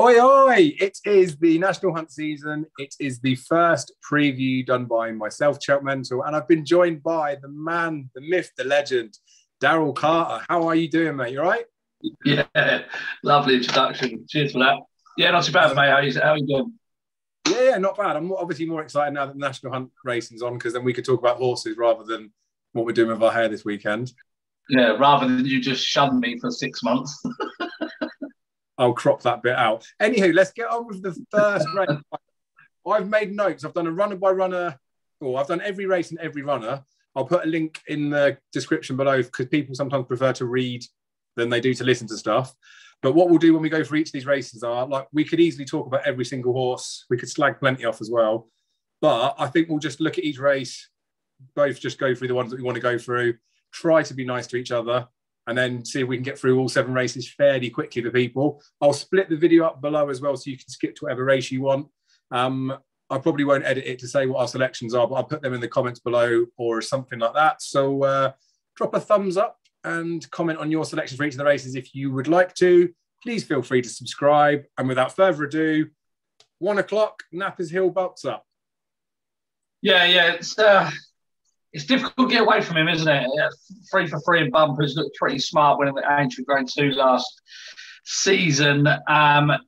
Oi, oi! It is the National Hunt season. It is the first preview done by myself, Cheltenham, and I've been joined by the man, the myth, the legend, Daryl Carter. How are you doing, mate? You all right? Yeah, lovely introduction. Cheers for that. Yeah, not too bad, mate. How are you doing? Yeah, not bad. I'm obviously more excited now that the National Hunt racing's on because then we could talk about horses rather than what we're doing with our hair this weekend. Yeah, rather than you just shun me for 6 months. I'll crop that bit out. Anywho, let's get on with the first race. I've made notes. I've done a runner by runner, or I've done every race and every runner. I'll put a link in the description below because people sometimes prefer to read than they do to listen to stuff. But what we'll do when we go for each of these races are, like, we could easily talk about every single horse. We could slag plenty off as well. But I think we'll just look at each race, both just go through the ones that we want to go through, try to be nice to each other, and then see if we can get through all 7 races fairly quickly for people. I'll split the video up below as well so you can skip to whatever race you want. I probably won't edit it to say what our selections are, but I'll put them in the comments below or something like that. So drop a thumbs up and comment on your selection for each of the races if you would like to. Please feel free to subscribe. And without further ado, 1 o'clock, Nappers Hill bolts up. Yeah, it's difficult to get away from him, isn't it? 3 for 3 in bumpers, looked pretty smart winning the Aintree Grade 2 last season.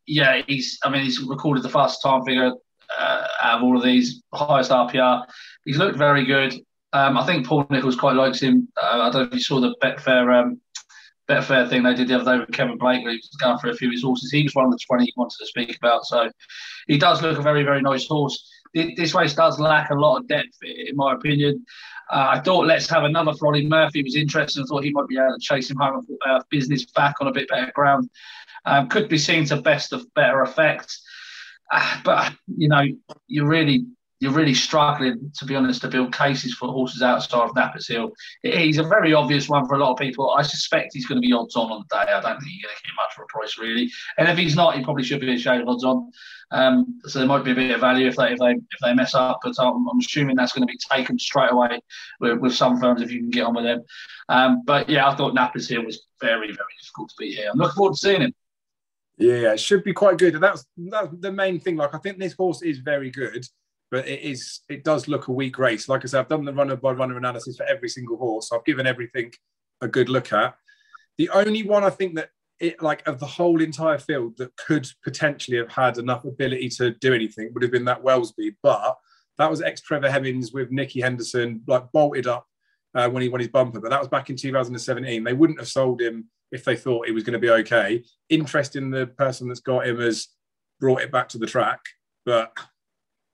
He's recorded the fastest time figure out of all of these, highest RPR. He's looked very good. I think Paul Nicholls quite likes him. I don't know if you saw the Betfair thing they did the other day with Kevin Blakely. He was going through a few of his horses. He was one of the 20 he wanted to speak about. So he does look a very, very nice horse. This race does lack a lot of depth, in my opinion. I thought Let's Have Another for Ollie Murphy was interesting. I thought he might be able to chase him home business back on a bit better ground. Could be seen to better effect. But, you're really struggling, to be honest, to build cases for horses outside of Nappers Hill. He's a very obvious one for a lot of people. I suspect he's going to be odds on the day. I don't think you're going to get much for a price, really. And if he's not, he probably should be a shade of odds on. So there might be a bit of value if they mess up. But I'm assuming that's going to be taken straight away with some firms if you can get on with them. But yeah, I thought Nappers Hill was very, very difficult to beat here. I'm looking forward to seeing him. Yeah, it should be quite good. And that's the main thing. Like, I think this horse is very good. But it does look a weak race. Like I said, I've done the runner by runner analysis for every single horse. So I've given everything a good look at. The only one I think that of the whole entire field that could potentially have had enough ability to do anything would have been that Wellesby. But that was ex-Trevor Hemmings with Nicky Henderson, bolted up when he won his bumper. But that was back in 2017. They wouldn't have sold him if they thought he was going to be okay. Interesting, the person that's got him has brought it back to the track. But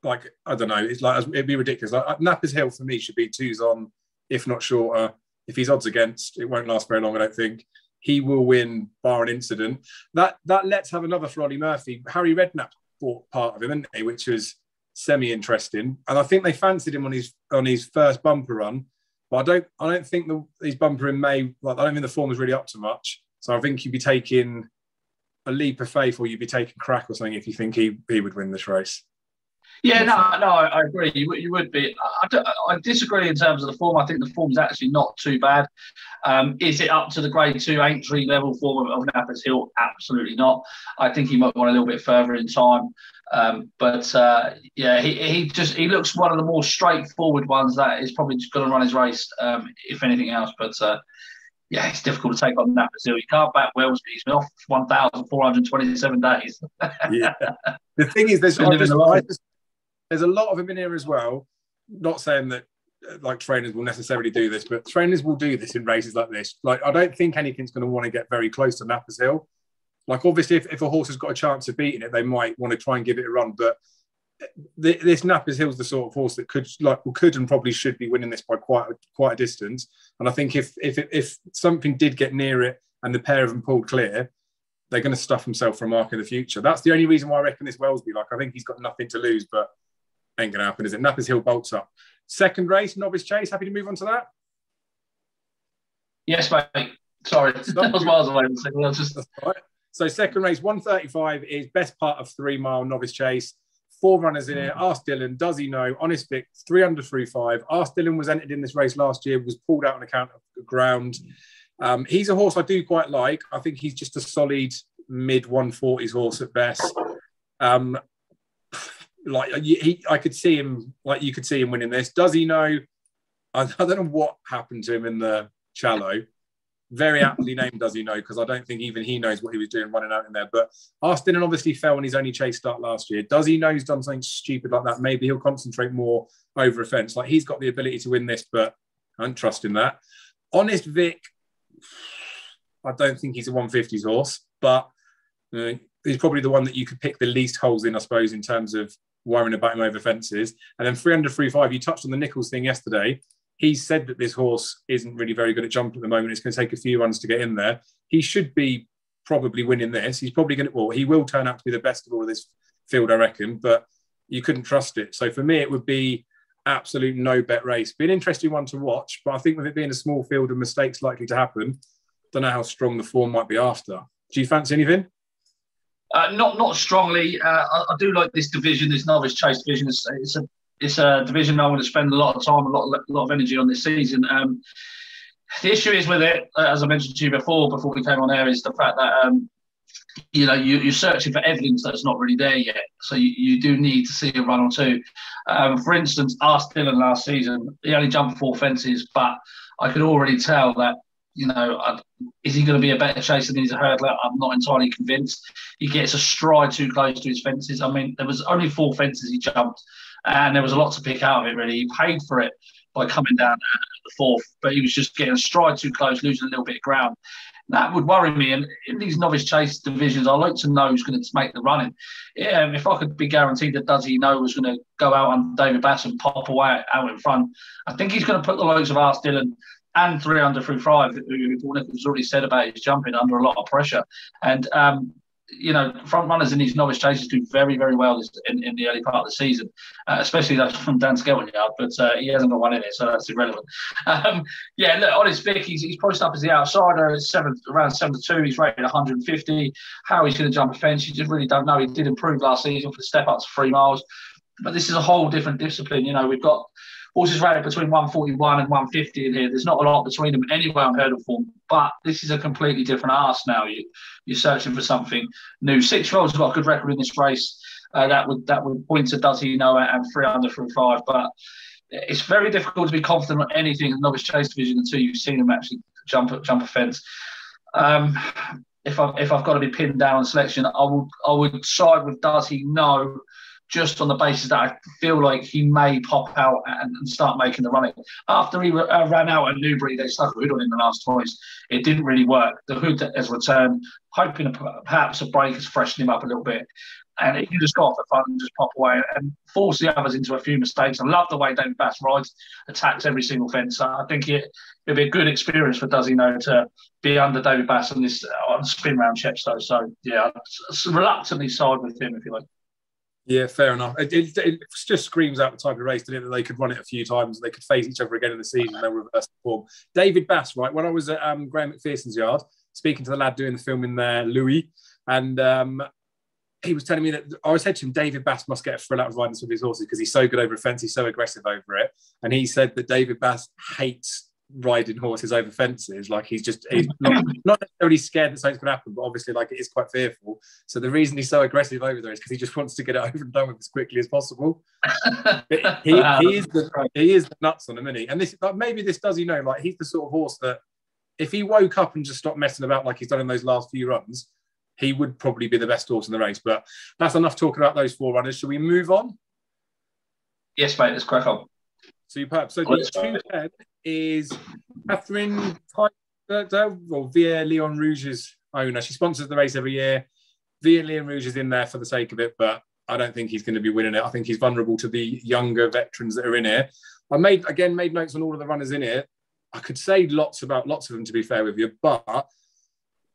I don't know. It'd be ridiculous. Nappers Hill for me should be 2s on, if not shorter. If he's odds against, it won't last very long. I don't think he will win, bar an incident. That Let's Have Another for Ollie Murphy. Harry Redknapp bought part of him, didn't he? Which was semi-interesting. And I think they fancied him on his first bumper run. But I don't think his bumper in May. I don't think the form was really up to much. So I think you'd be taking a leap of faith, or you'd be taking crack or something if you think he would win this race. Yeah, no, I agree. You would be. I disagree in terms of the form. I think the form's actually not too bad. Is it up to the Grade 2 Aintree level form of Nappers Hill? Absolutely not. I think he might want a little bit further in time. He looks one of the more straightforward ones that is probably just going to run his race, if anything else. But it's difficult to take on Nappers Hill. You can't back Wellesby. He's been off 1,427 days. Yeah. The thing is, there's a lot of them in here as well. Not saying that trainers will necessarily do this, but trainers will do this in races like this. I don't think anything's going to want to get very close to Nappers Hill. Obviously, if a horse has got a chance of beating it, they might want to try and give it a run. But this Nappers Hill's the sort of horse that could and probably should be winning this by quite a distance. And I think if something did get near it and the pair of them pulled clear, they're going to stuff themselves for a mark in the future. That's the only reason why I reckon this Wellesby. I think he's got nothing to lose, but ain't going to happen, is it? Nappers Hill bolts up. Second race, Novice Chase. Happy to move on to that? Yes, mate. Sorry, that was miles away. That's right. So second race, 135 is best part of 3 mile Novice Chase. 4 runners in it. Ask Dylan, does he know? Honest Vic, 3 under through 5. Ask Dylan was entered in this race last year, was pulled out on account of the ground. He's a horse I do quite like. I think he's just a solid mid 140s horse at best. I could see him, like you could see him winning this. Does he know? I don't know what happened to him in the Shallow. Very aptly named, does he know? Because I don't think even he knows what he was doing running out in there. But Austin obviously fell in his only chase start last year. Does he know he's done something stupid like that? Maybe he'll concentrate more over a fence. Like, he's got the ability to win this, but I don't trust in that. Honest Vic, I don't think he's a 150s horse, but he's probably the one that you could pick the least holes in, I suppose, in terms of worrying about him over fences. And then 300, 3-5, you touched on the Nichols thing yesterday. He said that this horse isn't really very good at jumping at the moment. It's going to take a few runs to get in there. He should be probably winning this. He's probably going to, well, he will turn out to be the best of all of this field, I reckon, but you couldn't trust it. So for me, it would be absolute no-bet race. Be an interesting one to watch, but I think with it being a small field and mistakes likely to happen, don't know how strong the form might be after. Do you fancy anything? Not strongly. I do like this division, this novice chase division. It's a division I want to spend a lot of time, a lot of energy on this season. The issue is with it, as I mentioned to you before we came on air, is the fact that you're searching for evidence that's not really there yet. So you do need to see a run or two. For instance, Ars Dillon last season, he only jumped 4 fences, but I could already tell that, is he going to be a better chaser than he's a hurdler? I'm not entirely convinced. He gets a stride too close to his fences. I mean, there was only 4 fences he jumped, and there was a lot to pick out of it, really. He paid for it by coming down at the 4th, but he was just getting a stride too close, losing a little bit of ground. That would worry me. And in these novice chase divisions, I like to know who's going to make the running. Yeah, if I could be guaranteed that Does He Know was going to go out on David Bass and pop away out in front, I think he's going to put the likes of Ars Dillon and 300 through 5, who Paul Nichols already said about his jumping, under a lot of pressure. And, front runners in these novice chases do very, very well in the early part of the season, especially those from Dan Skelton Yard, but he hasn't got one in it, so that's irrelevant. Honest Vic, he's priced up as the outsider, around 7-2, he's rated 150. How he's going to jump a fence, you just really don't know. He did improve last season for the step up to 3 miles, but this is a whole different discipline. We've got horses rated between 141 and 150 in here. There's not a lot between them anywhere on hurdle form, but this is a completely different arse now. You're searching for something new. 6-year-olds have got a good record in this race. That would point to Does He Know and 300 through 5, but it's very difficult to be confident on anything in the novice chase division until you've seen them actually jump a fence. If I've got to be pinned down on selection, I would side with Does He Know, just on the basis that I feel like he may pop out and start making the running. After he ran out at Newbury, they stuck a hood on him the last twice. It didn't really work. The hood has returned, hoping perhaps a break has freshened him up a little bit. And he can just go off the front and just pop away and force the others into a few mistakes. I love the way David Bass rides, attacks every single fence. So I think it'll be a good experience for Does He Know to be under David Bass on this on spin round Chepstow. So, yeah, reluctantly side with him, if you like. Yeah, fair enough. It just screams out the type of race, doesn't it, that they could run it a few times, they could face each other again in the season, and they'll reverse the form. David Bass, right, when I was at Graham McPherson's yard, speaking to the lad doing the film in there, Louis, and he was telling me that, I said to him, David Bass must get a thrill out of riding some of his horses because he's so good over a fence, he's so aggressive over it. And he said that David Bass hates riding horses over fences. Like, he's not necessarily scared that something's going to happen, but obviously, like, it is quite fearful. So the reason he's so aggressive over there is because he just wants to get it over and done with as quickly as possible. he is the nuts on him, isn't he? And this, like, maybe this Does He Know, like, he's the sort of horse that if he woke up and just stopped messing about like he's done in those last few runs, he would probably be the best horse in the race. But that's enough talking about those 4 runners. Shall we move on? Yes, mate, let's crack on. Superb. So the 2 is Catherine Via Leon Rouge's owner. She sponsors the race every year. Via Leon Rouge is in there for the sake of it, but I don't think he's going to be winning it. I think he's vulnerable to the younger veterans that are in here. I made notes on all of the runners in here. I could say lots of them, to be fair with you, but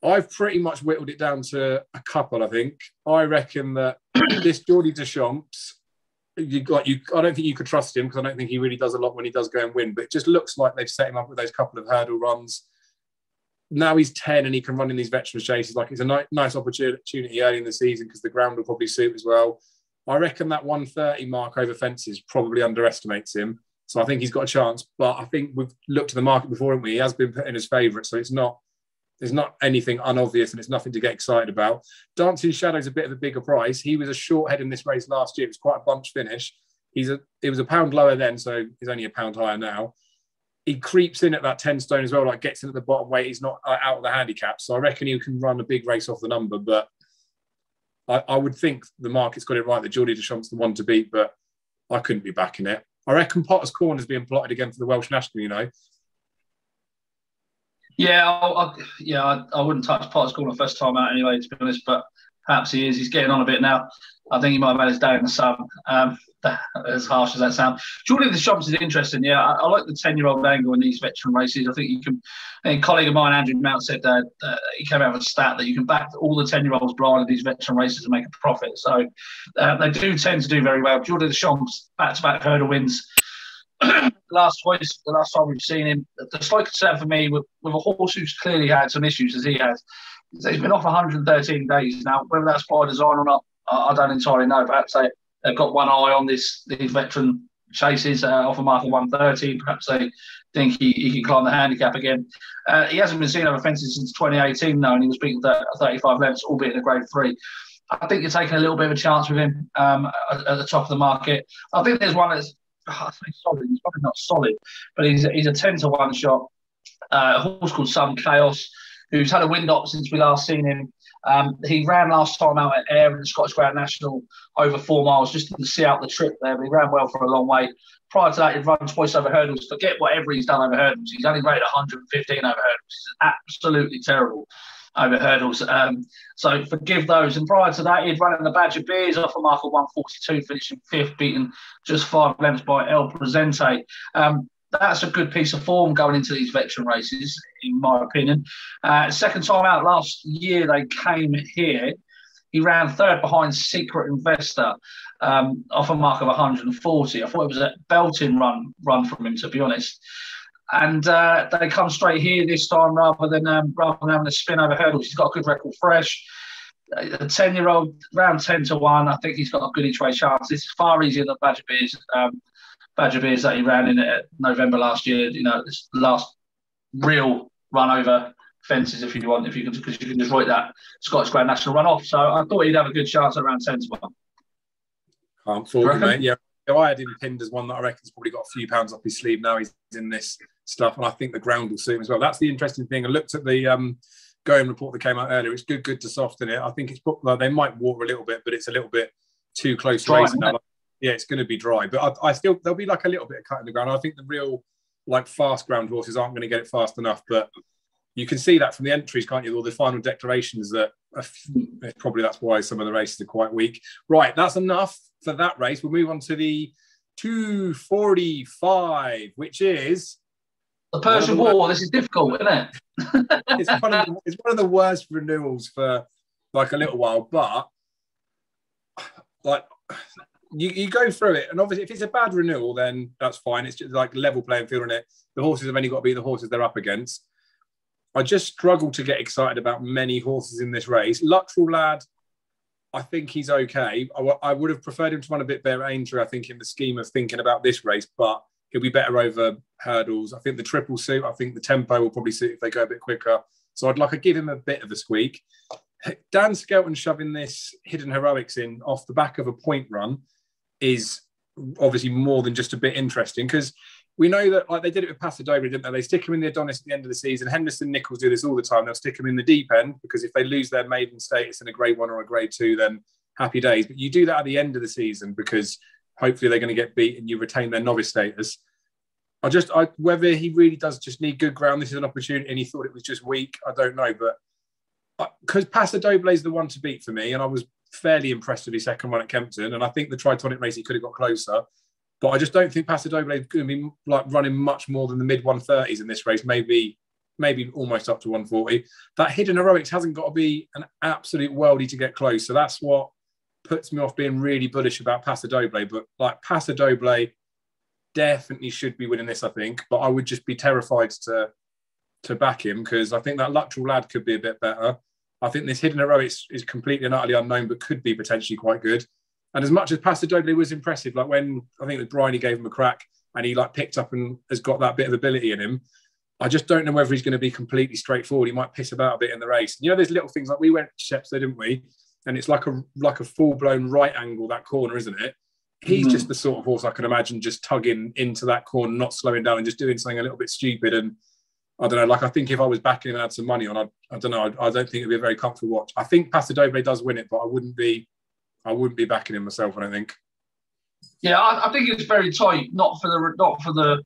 I've pretty much whittled it down to a couple, I think. I reckon that this Geordie Deschamps, I don't think you could trust him because I don't think he really does a lot when he does go and win, but it just looks like they've set him up with those couple of hurdle runs. Now he's 10 and he can run in these veterans chases. Like, it's a nice opportunity early in the season because the ground will probably suit as well. I reckon that 130 mark over fences probably underestimates him. So I think he's got a chance. But I think we've looked at the market before, haven't we? He has been put in as favourite, so it's not There's not anything unobvious and it's nothing to get excited about. Dancing Shadow's a bit of a bigger price. He was a short head in this race last year. It was quite a bunch finish. It was a pound lower then, so he's only a pound higher now. He creeps in at that 10 stone as well, like gets in at the bottom weight. He's not out of the handicap. So I reckon he can run a big race off the number. But I would think the market's got it right that Geordie Deschamps the one to beat, but I couldn't be backing it. I reckon Potter's Corner's being plotted again for the Welsh National, you know. Yeah, I wouldn't touch Potter's Corner first time out anyway, to be honest, but perhaps he is. He's getting on a bit now. I think he might have had his day in the sun, as harsh as that sounds. Geordie Deschamps is interesting, yeah. I like the 10-year-old angle in these veteran races. I think you can, a colleague of mine, Andrew Mount, said that he came out with a stat that you can back all the 10-year-olds blind in these veteran races and make a profit. So they do tend to do very well. Geordie Deschamps, back-to-back hurdle wins. The last time we've seen him, the slight concern for me with a horse who's clearly had some issues as he has, is that he's been off 113 days now. Whether that's by design or not, I don't entirely know. Perhaps they've got one eye on these veteran chases off a mark of 130. Perhaps they think he can climb the handicap again. He hasn't been seen over fences since 2018 though, and he was beaten 35 lengths, albeit in a grade 3. I think you're taking a little bit of a chance with him at the top of the market. I think there's one that's solid. He's probably not solid, but he's a 10-to-1 shot. A horse called Some Chaos, who's had a wind-up since we last seen him. He ran last time out at Ayr in the Scottish Grand National over 4 miles just to see out the trip there, but he ran well for a long way. Prior to that, he'd run twice over hurdles. Forget whatever he's done over hurdles. He's only rated 115 over hurdles. He's absolutely terrible over hurdles. So forgive those. And prior to that, he'd run in the Badger Beers off a mark of 142, finishing 5th, beaten just 5 lengths by El Presente. That's a good piece of form going into these veteran races, in my opinion. Second time out last year, they came here. He ran 3rd behind Secret Investor off a mark of 140. I thought it was a belting run from him, to be honest. And they come straight here this time rather than having a spin over hurdles. He's got a good record fresh. A 10-year-old, round 10-to-1. I think he's got a good each way chance. This is far easier than Badger Beers that he ran in November last year. You know, this last real run over fences, if you can, because you can just write that Scottish Grand National run off. So I thought he'd have a good chance at around 10-to-1. Can't fault him, mate. Yeah, I had him pinned as one that I reckon's probably got a few pounds up his sleeve now. He's in this stuff, and I think the ground will suit him as well. That's the interesting thing. I looked at the going report that came out earlier. It's good to soften it. I think it's like they might water a little bit, but it's a little bit too close to racing now. Yeah, it's going to be dry, but I still there'll be like a little bit of cut in the ground. I think the real like fast ground horses aren't going to get it fast enough, but you can see that from the entries, can't you? All the final declarations that probably that's why some of the races are quite weak. Right, that's enough for that race. We'll move on to the 245, which is the Persian War. This is difficult, isn't it? It's one of the worst renewals for like a little while, but like you go through it, and obviously if it's a bad renewal, then that's fine. It's just like level playing field on it. The horses have only got to be the horses they're up against. I just struggle to get excited about many horses in this race. Luttrell Lad, I think he's okay. I would have preferred him to run a bit better at Aintree, I think, in the scheme of thinking about this race, but he'll be better over hurdles. I think the triple suit, I think the tempo will probably suit if they go a bit quicker. So I'd like to give him a bit of a squeak. Dan Skelton shoving this Hidden Heroics in off the back of a point run is obviously more than just a bit interesting, because we know that like they did it with Pasadena, didn't they? They stick him in the Adonis at the end of the season. Henderson Nichols do this all the time. They'll stick him in the deep end because if they lose their maiden status in a grade 1 or a grade 2, then happy days. But you do that at the end of the season because hopefully they're going to get beat and you retain their novice status. Whether he really does just need good ground, this is an opportunity, and he thought it was just weak, I don't know. But because Pasadena is the one to beat for me, and I was fairly impressed with his second one at Kempton, and I think the Tritonic race he could have got closer. But I just don't think Pasadena is going to be like running much more than the mid 130s in this race, maybe almost up to 140. That Hidden Heroics hasn't got to be an absolute worldie to get close. So that's what puts me off being really bullish about Pasadena. But like Pasadena definitely should be winning this, I think. But I would just be terrified to back him because I think that Luttrell Lad could be a bit better. I think this Hidden Heroics is completely and utterly unknown, but could be potentially quite good. And as much as Pasadena was impressive, like when I think with Brian, he gave him a crack and he like picked up and has got that bit of ability in him. I just don't know whether he's going to be completely straightforward. He might piss about a bit in the race. You know, there's little things like we went to Chepstow, didn't we? And it's like a full blown right angle, that corner, isn't it? He's just the sort of horse I can imagine just tugging into that corner, not slowing down and just doing something a little bit stupid. And I don't know, like I think if I was backing him and had some money on, I don't know, I don't think it'd be a very comfortable watch. I think Paso Doble does win it, but I wouldn't be backing him myself, I don't think. Yeah, I think it's very tight, not for the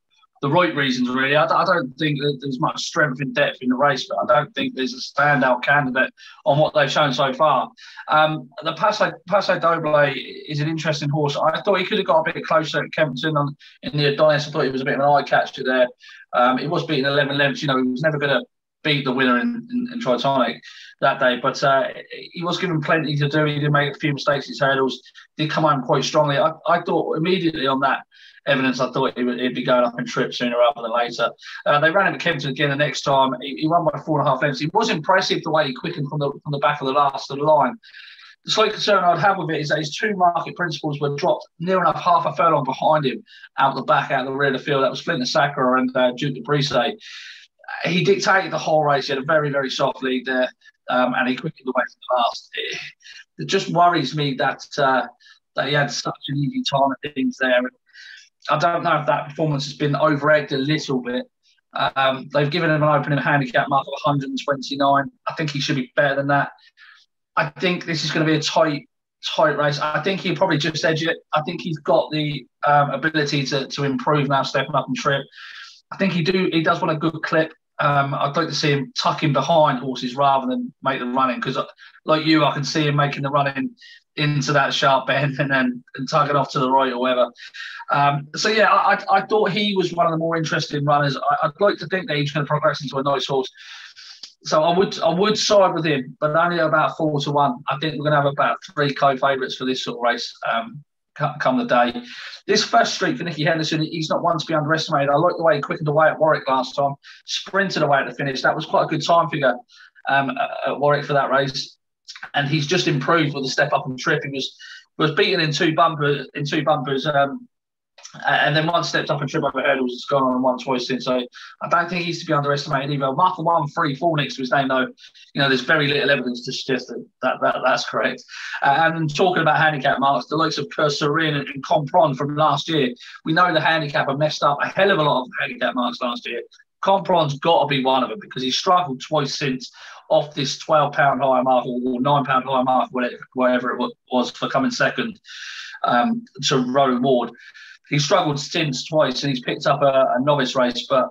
right reasons, really. I don't think that there's much strength and depth in the race, but I don't think there's a standout candidate on what they've shown so far. The Paso Doble is an interesting horse. I thought he could have got a bit closer at Kempton in the Adonis. I thought he was a bit of an eye catcher there. He was beating 11 lengths. You know, he was never going to beat the winner in Tritonic that day, but he was given plenty to do. He did make a few mistakes in his hurdles, did come on quite strongly. I thought immediately on that evidence, I thought he'd be going up in trip sooner rather than later. They ran him at Kempton again the next time. He won by 4.5 lengths. It was impressive the way he quickened from the back of the last of the line. The slight concern I'd have with it is that his two market principles were dropped near enough half a furlong behind him, out the back, out the rear of the field. That was Flint Sacre and Duke de Brise. He dictated the whole race. He had a very, very soft lead there, and he quickened away from the last. It just worries me that he had such an easy time at things there. I don't know if that performance has been over-egged a little bit. They've given him an opening handicap mark of 129. I think he should be better than that. I think this is going to be a tight race. I think he'll probably just edge it. I think he's got the ability to improve now, stepping up and trip. I think he does want a good clip. I'd like to see him tucking behind horses rather than make the running, because like you, I can see him making the running into that sharp bend and tugging off to the right or whatever. I thought he was one of the more interesting runners. I'd like to think that he's going to progress into a nice horse. So I would side with him, but only about 4-1. I think we're going to have about 3 co-favourites for this sort of race come the day. This first streak for Nicky Henderson, he's not one to be underestimated. I like the way he quickened away at Warwick last time, sprinted away at the finish. That was quite a good time figure at Warwick for that race. And he's just improved with a step up and trip. He was beaten in two bumpers, and then one stepped up and trip over hurdles. It's gone on once, twice since. So I don't think he's to be underestimated either. Marker 134 next to his name, though. You know, there's very little evidence to suggest that's correct. And talking about handicap marks, the likes of Cursorin and Compron from last year, we know the handicapper messed up a hell of a lot of handicap marks last year. Compron's got to be one of them because he struggled twice since off this £12 higher mark or £9 higher mark, whatever it was, for coming second to Rowan Ward. He struggled since twice, and he's picked up a novice race. But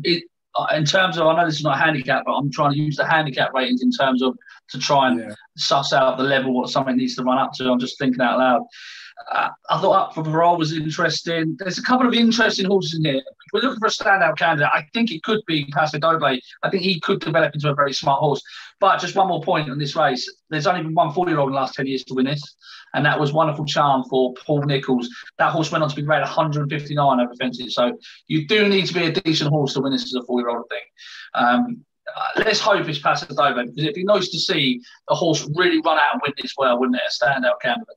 in terms of, I know this is not a handicap, but I'm trying to use the handicap ratings in terms of to try and suss out the level what something needs to run up to. I'm just thinking out loud. I thought Up for Parole was interesting. There's a couple of interesting horses in here. If we're looking for a standout candidate, I think it could be Paso Doble. I think he could develop into a very smart horse. But just one more point on this race. There's only been one 40-year-old in the last 10 years to win this, and that was Wonderful Charm for Paul Nicholls. That horse went on to be rated 159 over fences. So you do need to be a decent horse to win this as a 40-year-old thing. Let's hope it's Paso Doble, because it'd be nice to see a horse really run out and win this well, wouldn't it? A standout candidate.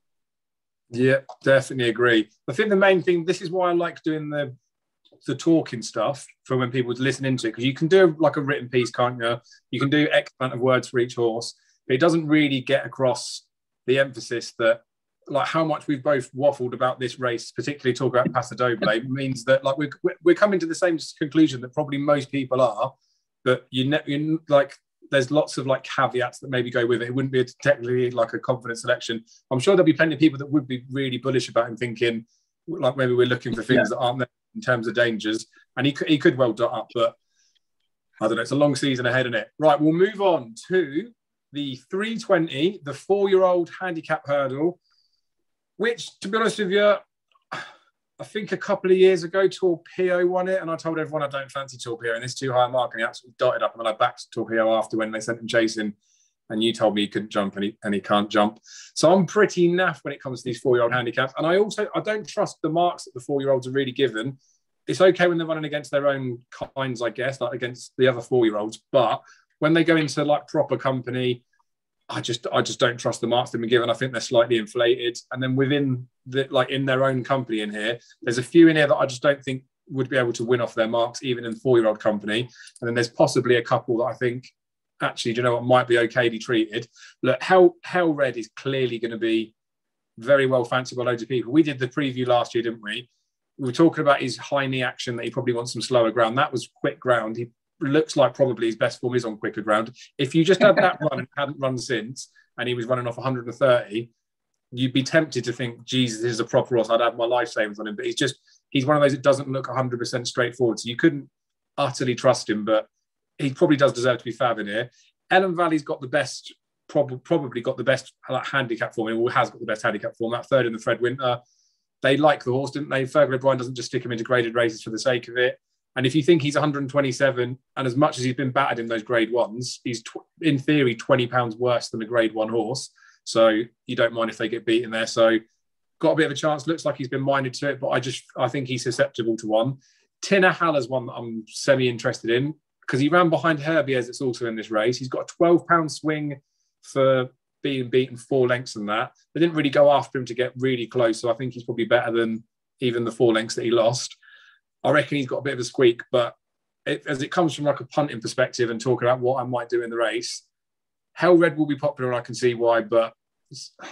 Yeah, definitely agree. I think the main thing, this is why I like doing the talking stuff for when people listen into it, because you can do like a written piece, can't you? You can do X amount of words for each horse, but it doesn't really get across the emphasis that, like, how much we've both waffled about this race, particularly talk about Paso Doble, means that like we're coming to the same conclusion that probably most people are, but you like, there's lots of like caveats that maybe go with it. It wouldn't be technically like a confident selection. I'm sure there'll be plenty of people that would be really bullish about him, thinking like maybe we're looking for things that aren't there in terms of dangers. And he could well dot up, but I don't know. It's a long season ahead, isn't it? Right, we'll move on to the 320, the 4-year-old handicap hurdle, which, to be honest with you, I think a couple of years ago, Torpedo won it, and I told everyone I don't fancy Torpedo, and this too high a mark, and he absolutely dotted up, and then I backed Torpedo after when they sent him chasing, and you told me he couldn't jump, and he can't jump. So I'm pretty naff when it comes to these 4-year-old handicaps, and I don't trust the marks that the 4-year-olds are really given. It's okay when they're running against their own kinds, I guess, like against the other 4-year-olds, but when they go into like proper company, I just don't trust the marks they've been given. I think they're slightly inflated. And then within in their own company in here, there's a few in here that I just don't think would be able to win off their marks, even in 4-year-old company. And then there's possibly a couple that I think, actually, do you know what, might be okayly treated. Look, Hell Red is clearly going to be very well fancied by loads of people. We did the preview last year, didn't we? We were talking about his high knee action, that he probably wants some slower ground. That was quick ground. He looks like probably his best form is on quicker ground. If you just had that run and hadn't run since, and he was running off 130, you'd be tempted to think, Jesus, this is a proper horse. I'd have my life savings on him. But he's one of those that doesn't look 100% straightforward. So you couldn't utterly trust him, but he probably does deserve to be fav in here. Ellen Valley's got the best, probably got the best handicap form, or has got the best handicap form. That third in the Fred Winter, they like the horse, didn't they? Fergal O'Brien doesn't just stick him into graded races for the sake of it. And if you think he's 127, and as much as he's been battered in those grade ones, he's in theory £20 worse than a grade 1 horse. So you don't mind if they get beaten there. So got a bit of a chance. Looks like he's been minded to it, but I think he's susceptible to one. Tinner Haller's one that I'm semi-interested in, because he ran behind Herbiers, that's also in this race. He's got a £12 swing for being beaten 4 lengths than that. They didn't really go after him to get really close, so I think he's probably better than even the 4 lengths that he lost. I reckon he's got a bit of a squeak, but as it comes from like a punting perspective and talking about what I might do in the race, Hell Red will be popular, and I can see why, but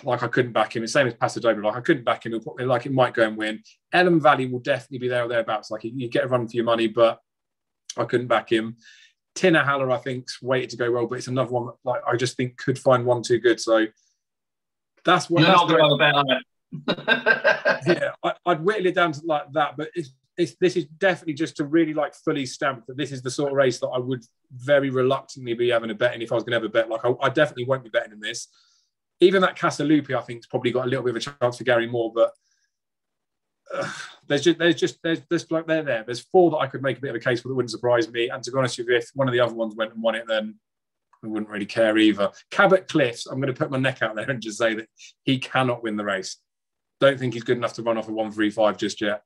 like I couldn't back him. It's the same as Pasadena. Like I couldn't back him. Like it might go and win. Ellen Valley will definitely be there or thereabouts. Like you get a run for your money, but I couldn't back him. Tinner Haller, I think's waited to go well, but it's another one that, like, I just think could find one too good. So that's what. You're not going to bet on it. Yeah, I'd whittle it down to like that, but this is definitely just to really like fully stamp that this is the sort of race that I would very reluctantly be having a bet in if I was going to have a bet. Like I definitely won't be betting in this. Even that Casalupi, I think, has probably got a little bit of a chance for Gary Moore, but there's like they're there. There's 4 that I could make a bit of a case for that wouldn't surprise me. And to be honest with you, if one of the other ones went and won it, then I wouldn't really care either. Cabot Cliffs, I'm going to put my neck out there and just say that he cannot win the race. Don't think he's good enough to run off a 135 just yet.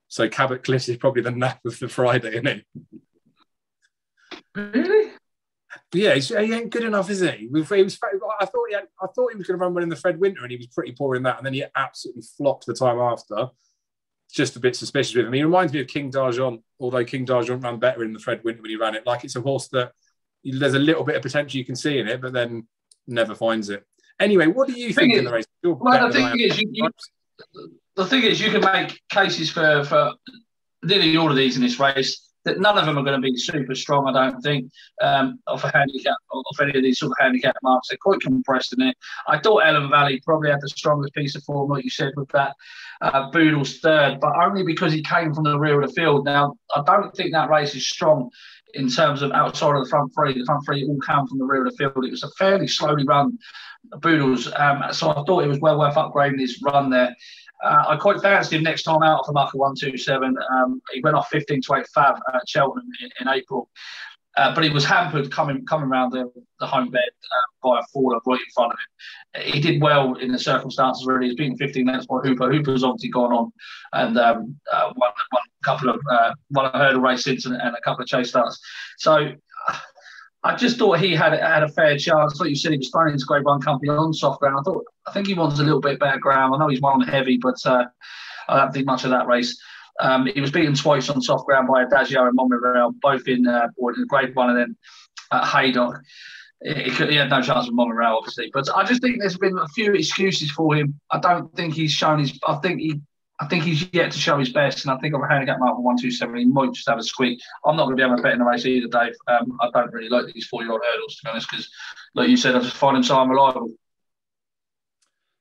So Cabot Cliffs is probably the nap of the Friday, isn't he? Really? Yeah, he ain't good enough, is he? I thought he was going to run one in the Fred Winter, and he was pretty poor in that, and then he absolutely flopped the time after. Just a bit suspicious with him. He reminds me of King D'Argent, although King D'Argent ran better in the Fred Winter when he ran it. Like it's a horse that there's a little bit of potential you can see in it, but then never finds it. Anyway, what do you think in the race? Well, the thing is, you can make cases for nearly all of these in this race. That none of them are going to be super strong, I don't think, off a handicap, off any of these sort of handicap marks. They're quite compressed in it. I thought Ellen Valley probably had the strongest piece of form, like you said, with that Boodle's third, but only because he came from the rear of the field. Now, I don't think that race is strong in terms of outside of the front three. The front three all came from the rear of the field. It was a fairly slowly run, Boodles. So I thought it was well worth upgrading his run there. I quite fancied him next time out for marker 127. He went off 15 to 8 fab at Cheltenham in April. But he was hampered coming around the home bed by a faller right in front of him. He did well in the circumstances, really. He's beaten 15 lengths by Hooper. Hooper's obviously gone on and won a couple of won a hurdle race since and a couple of chase starts. So I just thought he had a fair chance. Like you said, he was thrown into Grade 1 company on soft ground. I think he wants a little bit better ground. I know he's won on heavy, but I don't think much of that race. He was beaten twice on soft ground by Adagio and Montreal, both in Grade 1 and then at Haydock. He had no chance with Montreal, obviously. But I just think there's been a few excuses for him. I don't think he's shown his... I think he's yet to show his best, and I think I'm handing up mark for 127. He might just have a squeak. I'm not going to be able to bet in the race either, Dave. I don't really like these 40-year-old hurdles, to be honest, because, like you said, I just find him so unreliable.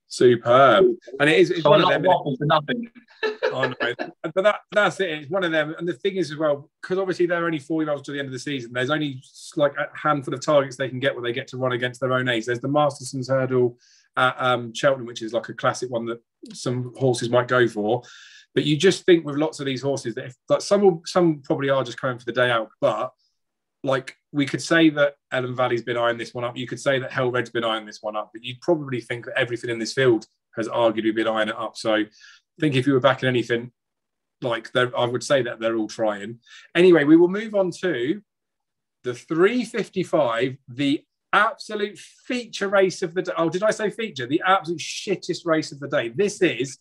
Superb. And it's one of them. Waffle for nothing. Oh, no. But that's it. It's one of them. And the thing is as well, because obviously they're only 4-year-olds to the end of the season, there's only like a handful of targets they can get where they get to run against their own age. There's the Masterson's hurdle at Cheltenham, which is like a classic one that some horses might go for. But you just think with lots of these horses that if like some probably are just coming for the day out, but like we could say that Ellen Valley's been eyeing this one up. You could say that Hell Red's been eyeing this one up, but you'd probably think that everything in this field has arguably been eyeing it up. So I think if you were backing anything, like I would say that they're all trying. Anyway, we will move on to the 355, the absolute feature race of the day. Oh, did I say feature? The absolute shittest race of the day. This is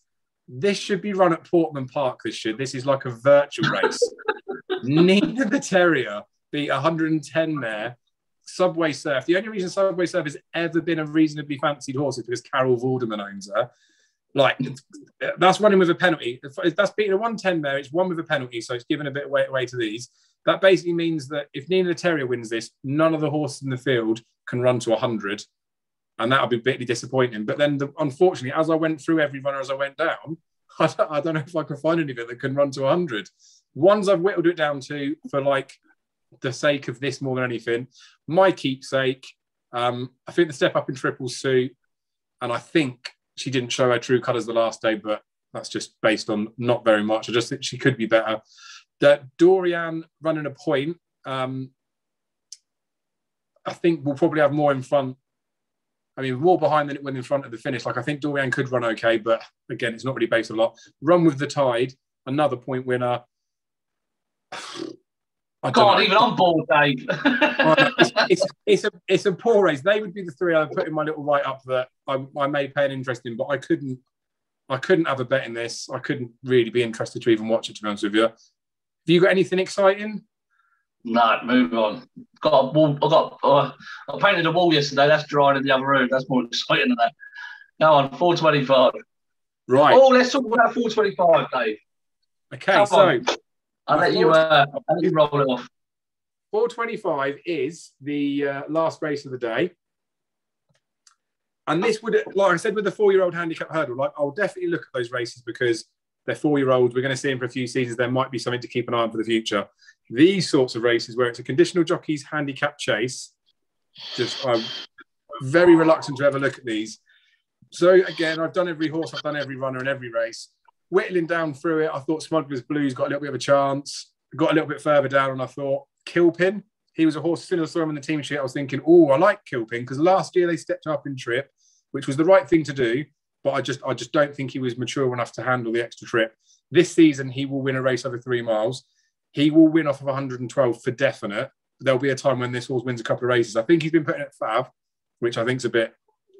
This should be run at Portman Park. This is like a virtual race. Neither the Terrier beat 110 mare. Subway Surf. The only reason Subway Surf has ever been a reasonably fancied horse is because Carol Vorderman owns her. Like, that's running with a penalty. If that's beating a 110 mare, it's one with a penalty, so it's giving a bit of weight away to these. That basically means that if Nina the Terrier wins this, none of the horses in the field can run to 100, and that'll be bitterly disappointing. But then, unfortunately, as I went through every runner as I went down, I don't know if I can find anything that can run to 100. Ones I've whittled it down to for like the sake of this more than anything. My keepsake, I think the Step Up in Triple Suit, and I think she didn't show her true colours the last day, but that's just based on not very much. I just think she could be better. That Dorian running a point, I think we'll probably have more in front. I mean, more behind than it went in front of the finish. Like, I think Dorian could run okay, but again, it's not really based on a lot. Run with the Tide, another point winner. God, even on board, Dave. It's a poor race. They would be the three I put in my little write-up that I may pay an interest in, but I couldn't have a bet in this. I couldn't really be interested to even watch it, to be honest with you. Have you got anything exciting? No, move on. I painted a wall yesterday. That's drying in the other room. That's more exciting than that. Go on, 425. Right. Oh, let's talk about 425, Dave. Okay, Come so on. I'll let you roll it off. 425 is the last race of the day. And this would, like I said, with the 4-year-old handicap hurdle, like, I'll definitely look at those races because they're 4-year-olds. We're going to see them for a few seasons. There might be something to keep an eye on for the future. These sorts of races where it's a conditional jockey's handicap chase, I'm very reluctant to ever look at these. So again, I've done every horse, I've done every runner in every race. Whittling down through it, I thought Smuggler's Blues got a little bit of a chance. Got a little bit further down, and I thought Kilpin. He was a horse. As soon as I saw him on the team sheet, I was thinking, oh, I like Kilpin, because last year they stepped up in trip, which was the right thing to do. But I just don't think he was mature enough to handle the extra trip. This season, he will win a race over 3 miles. He will win off of 112 for definite. There'll be a time when this horse wins a couple of races. I think he's been putting it Fav, which I think is a bit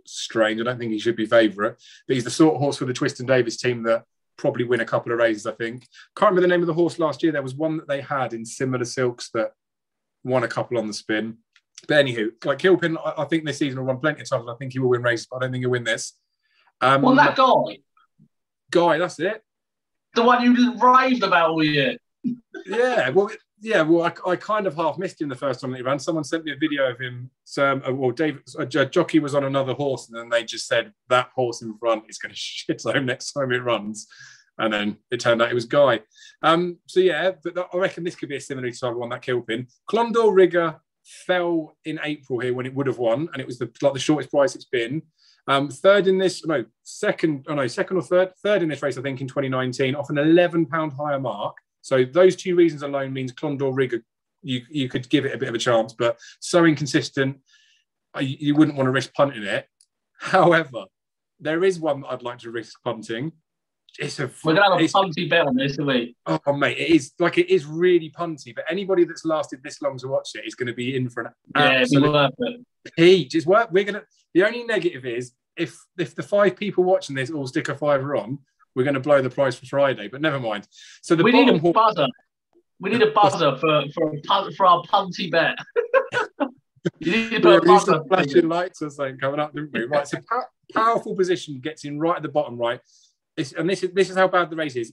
strange. I don't think he should be favourite. But he's the sort of horse for the Twiston Davis team that probably win a couple of races, I think. Can't remember the name of the horse last year. There was one that they had in Similar Silks that won a couple on the spin. But anywho, like Kilpin, I think this season will run plenty of times. I think he will win races, but I don't think he'll win this. Well, that Guy, that's it. The one you raved about all year. Well, I kind of half missed him the first time that he ran. Someone sent me a video of him. A jockey was on another horse, and then they just said that horse in front is going to shit home next time it runs. And then it turned out it was Guy. But I reckon this could be a similar to one, that Kilpin. Clondor Rigger fell in April here when it would have won, and it was the shortest price it's been. Third in this, second or third in this race, I think, in 2019, off an £11 higher mark. So those two reasons alone means Clondor Rigger, you could give it a bit of a chance, but so inconsistent, you wouldn't want to risk punting it. However, there is one that I'd like to risk punting. We're going to have a punty bet on this, aren't we? Oh, mate, it is really punty, but anybody that's lasted this long to watch it is going to be in for an absolute peach. It's worth. The only negative is if the 5 people watching this all stick a fiver on, we're going to blow the price for Friday, but never mind. So we need a buzzer. We need a buzzer for our punty bet. You need to put a buzzer. Flashing lights or something coming up, didn't we? Right, so powerful position gets in right at the bottom, right? This is how bad the race is.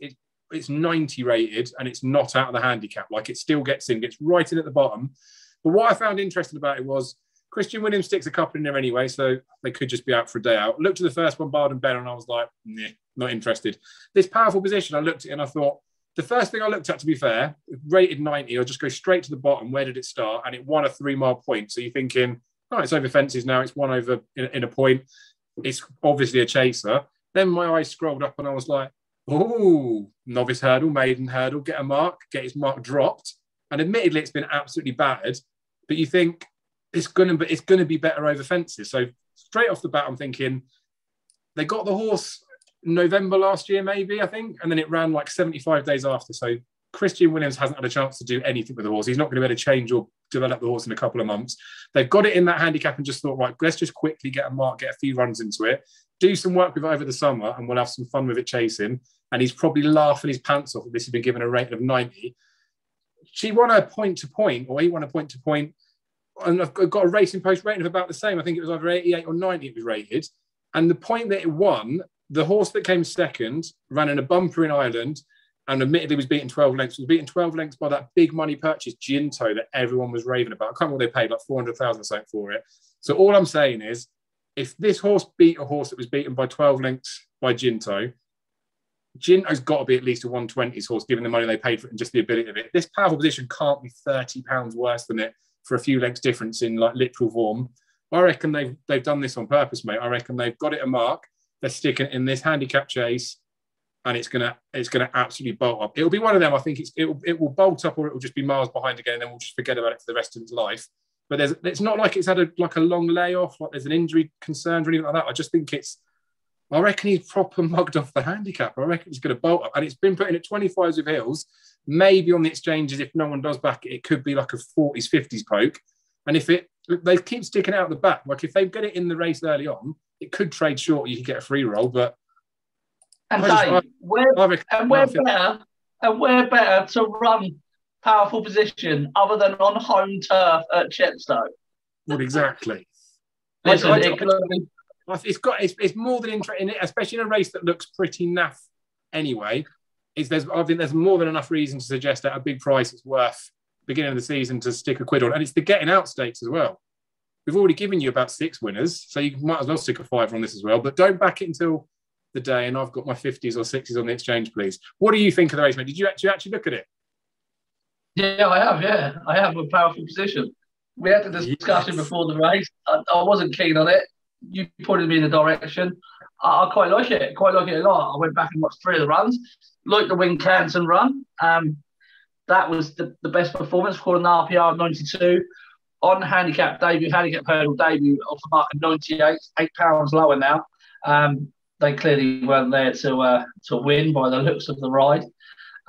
It's 90 rated and it's not out of the handicap. Like, it still gets right in at the bottom. But what I found interesting about it was Christian Williams sticks a couple in there anyway, so they could just be out for a day out. Looked at the first one, Bard and Ben, and I was like, nah, not interested. This powerful position, I looked at it and I thought, the first thing I looked at, to be fair, rated 90, I'll just go straight to the bottom. Where did it start? And it won a 3-mile point. So you're thinking, it's over fences now. It's won over in a point. It's obviously a chaser. Then my eyes scrolled up and I was like, oh, novice hurdle, maiden hurdle, get his mark dropped. And admittedly, it's been absolutely battered. But you think it's going to be better over fences. So straight off the bat, I'm thinking they got the horse November last year, maybe, I think. And then it ran like 75 days after. So Christian Williams hasn't had a chance to do anything with the horse. He's not going to be able to change or develop the horse in a couple of months. They've got it in that handicap and just thought, right, let's just quickly get a mark, get a few runs into it, do some work with it over the summer, and we'll have some fun with it chasing. And he's probably laughing his pants off if this had been given a rating of 90. She won a point to point, or he won a point to point, and I've got a Racing Post rating of about the same. I think it was either 88 or 90 it was rated. And the point that it won, the horse that came second ran in a bumper in Ireland and admittedly was beaten 12 lengths. Was beaten 12 lengths by that big money purchase, Ginto, that everyone was raving about. I can't remember what they paid, like 400,000 or something for it. So all I'm saying is, if this horse beat a horse that was beaten by 12 lengths by Ginto's got to be at least a 120s horse, given the money they paid for it and just the ability of it. This powerful position can't be £30 worse than it for a few lengths difference in like literal form. I reckon they've done this on purpose, mate. I reckon they've got it a mark. They're sticking it in this handicap chase, and it's gonna absolutely bolt up. It'll be one of them. I think it will bolt up, or it will just be miles behind again, and then we'll just forget about it for the rest of its life. But it's not like it's had a long layoff, like there's an injury concern or anything like that. I just think I reckon he's proper mugged off the handicap. I reckon it's going to bolt up, and it's been put in at 25s with Hills. Maybe on the exchanges, if no one does back it, it could be like a 40s, 50s poke. And if they keep sticking it out the back, like if they get it in the race early on, it could trade short. You could get a free roll, but we're better to run powerful position other than on home turf at Chepstow. Well, exactly. Listen, it's more than interesting, especially in a race that looks pretty naff anyway. I think there's more than enough reason to suggest that a big price is worth beginning of the season to stick a quid on, and it's the getting out stakes as well. We've already given you about 6 winners, so you might as well stick a 5 on this as well. But don't back it until the day, and I've got my 50s or 60s on the exchange, please. What do you think of the race, mate? Did you actually look at it? Yeah, I have. Yeah, I have a powerful position. We had the discussion before the race. I wasn't keen on it. You pointed me in the direction. I quite like it. Quite like it a lot. I went back and watched 3 of the runs. Like the Wincanton run. That was the best performance, called an RPR of 92. On handicap hurdle debut off the mark of 98, £8 lower now. They clearly weren't there to win by the looks of the ride.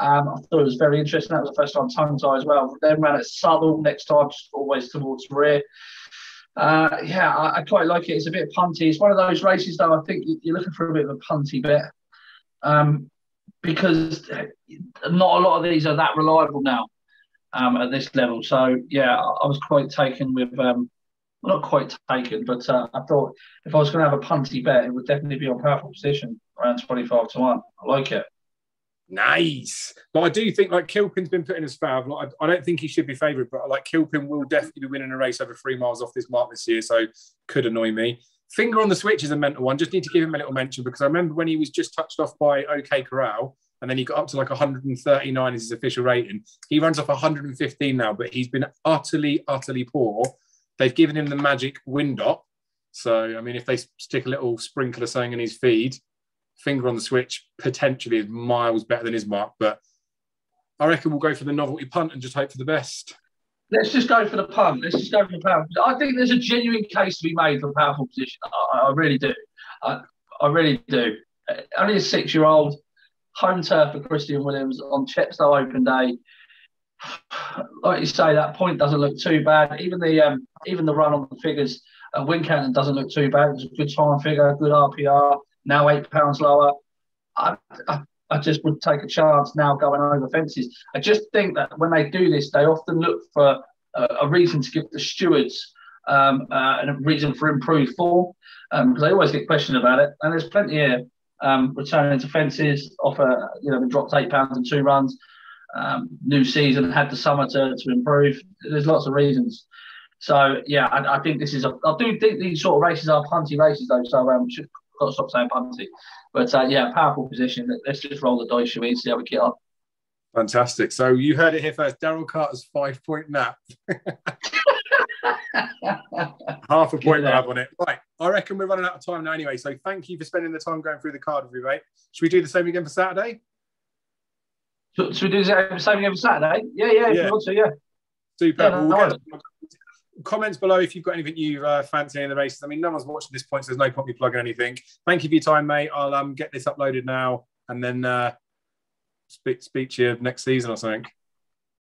I thought it was very interesting. That was the first time tongue tie as well. Then ran at Southall next time, just always towards the rear. I quite like it. It's a bit punty. It's one of those races, though, I think you're looking for a bit of a punty bet. Because not a lot of these are that reliable now at this level. So, yeah, I was quite taken with, not quite taken, but I thought if I was going to have a punty bet, it would definitely be on powerful position, around 25 to 1. I like it. Nice. But I do think, like, Kilpin's been put in as fav. Like, I don't think he should be favoured, but, like, Kilpin will definitely be winning a race over 3 miles off this mark this year, so could annoy me. Finger on the Switch is a mental one. Just need to give him a little mention because I remember when he was just touched off by OK Corral and then he got up to like 139 as his official rating. He runs off 115 now, but he's been utterly, utterly poor. They've given him the magic wind up. So, I mean, if they stick a little sprinkle of something in his feed, Finger on the Switch potentially is miles better than his mark. But I reckon we'll go for the novelty punt and just hope for the best. Let's just go for the punt. Let's just go for the powerful. I think there's a genuine case to be made for powerful position. I really do. I really do. Only a 6-year-old, home turf for Christian Williams on Chepstow Open Day. Like you say, that point doesn't look too bad. Even the run on the figures at Wincanton doesn't look too bad. It was a good time figure, good RPR. Now £8 lower. I just would take a chance now going over fences. I just think that when they do this, they often look for a reason to give the stewards and a reason for improved form because they always get questioned about it. And there's plenty here returning to fences, offer, been dropped £8 in 2 runs. New season, had the summer to improve. There's lots of reasons. So, yeah, I think this is I do think these sort of races are punty races, though. So we should got to stop saying punty. But powerful position. Let's just roll the dice, shall we, and see how we get on. Fantastic. So you heard it here first. Daryl Carter's 5-point nap. Half a point we'll have on it. Right. I reckon we're running out of time now anyway. So thank you for spending the time going through the card with me, mate. Should we do the same again for Saturday? Should we do the same again for Saturday? Yeah. If you want to, yeah. Super. Yeah, we'll get comments below if you've got anything you fancy in the races. I mean, no one's watching this point, so there's no point me plugging anything. Thank you for your time, mate. I'll get this uploaded now, and then speak to you next season or something.